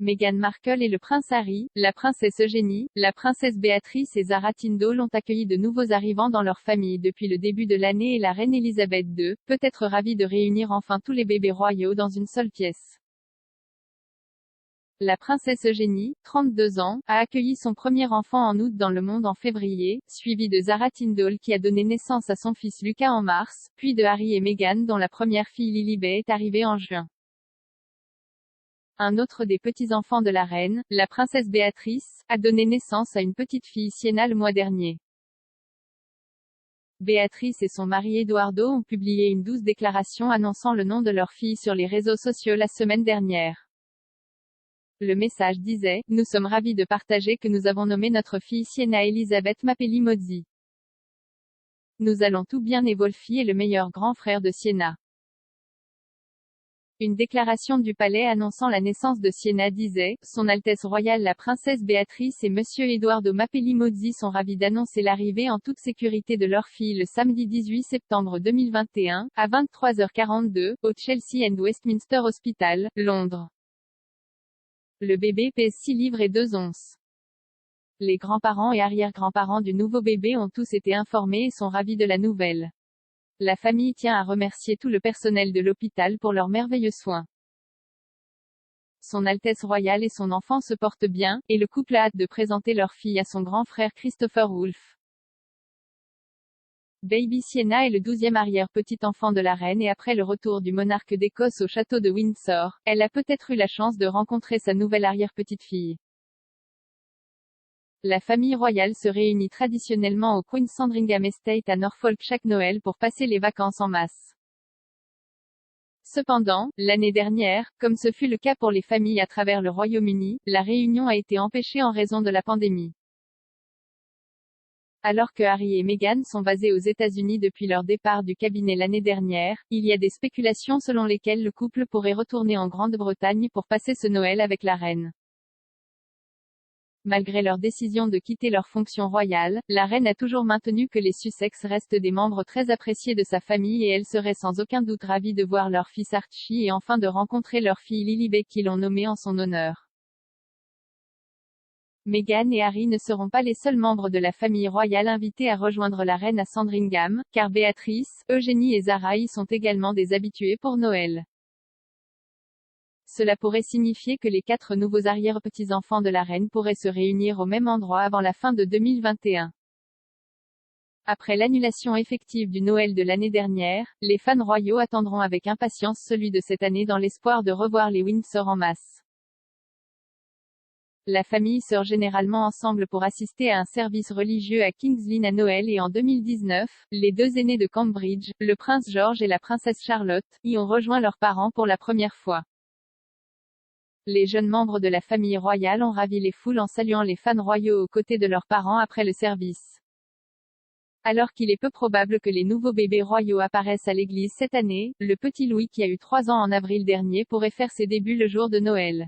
Meghan Markle et le prince Harry, la princesse Eugénie, la princesse Béatrice et Zara Tindall ont accueilli de nouveaux arrivants dans leur famille depuis le début de l'année et la reine Elisabeth II, peut être ravie de réunir enfin tous les bébés royaux dans une seule pièce. La princesse Eugénie, 32 ans, a accueilli son premier enfant en août dans le monde en février, suivi de Zara Tindall qui a donné naissance à son fils Lucas en mars, puis de Harry et Meghan dont la première fille Lilibet est arrivée en juin. Un autre des petits-enfants de la reine, la princesse Béatrice, a donné naissance à une petite fille Sienna le mois dernier. Béatrice et son mari Eduardo ont publié une douce déclaration annonçant le nom de leur fille sur les réseaux sociaux la semaine dernière. Le message disait « Nous sommes ravis de partager que nous avons nommé notre fille Sienna Elisabeth Mapelli Mozzi. Nous allons tout bien et Wolfie est le meilleur grand frère de Sienna. » Une déclaration du palais annonçant la naissance de Sienna disait « Son Altesse royale la princesse Béatrice et Monsieur Eduardo Mapelli Mozzi sont ravis d'annoncer l'arrivée en toute sécurité de leur fille le samedi 18 septembre 2021, à 23h42, au Chelsea and Westminster Hospital, Londres. Le bébé pèse 6 livres et 2 onces. Les grands-parents et arrière-grands-parents du nouveau bébé ont tous été informés et sont ravis de la nouvelle. La famille tient à remercier tout le personnel de l'hôpital pour leurs merveilleux soins. Son Altesse royale et son enfant se portent bien, et le couple a hâte de présenter leur fille à son grand frère Christopher Wolff. Baby Sienna est le 12e arrière-petit-enfant de la reine et après le retour du monarque d'Écosse au château de Windsor, elle a peut-être eu la chance de rencontrer sa nouvelle arrière-petite-fille. La famille royale se réunit traditionnellement au Queen's Sandringham Estate à Norfolk chaque Noël pour passer les vacances en masse. Cependant, l'année dernière, comme ce fut le cas pour les familles à travers le Royaume-Uni, la réunion a été empêchée en raison de la pandémie. Alors que Harry et Meghan sont basés aux États-Unis depuis leur départ du cabinet l'année dernière, il y a des spéculations selon lesquelles le couple pourrait retourner en Grande-Bretagne pour passer ce Noël avec la reine. Malgré leur décision de quitter leur fonction royale, la reine a toujours maintenu que les Sussex restent des membres très appréciés de sa famille et elle serait sans aucun doute ravie de voir leur fils Archie et enfin de rencontrer leur fille Lilibet qui l'ont nommée en son honneur. Meghan et Harry ne seront pas les seuls membres de la famille royale invités à rejoindre la reine à Sandringham, car Béatrice, Eugénie et Zara y sont également des habitués pour Noël. Cela pourrait signifier que les 4 nouveaux arrière-petits-enfants de la reine pourraient se réunir au même endroit avant la fin de 2021. Après l'annulation effective du Noël de l'année dernière, les fans royaux attendront avec impatience celui de cette année dans l'espoir de revoir les Windsor en masse. La famille sort généralement ensemble pour assister à un service religieux à King's Lynn à Noël et en 2019, les 2 aînés de Cambridge, le prince George et la princesse Charlotte, y ont rejoint leurs parents pour la première fois. Les jeunes membres de la famille royale ont ravi les foules en saluant les fans royaux aux côtés de leurs parents après le service. Alors qu'il est peu probable que les nouveaux bébés royaux apparaissent à l'église cette année, le petit Louis qui a eu 3 ans en avril dernier pourrait faire ses débuts le jour de Noël.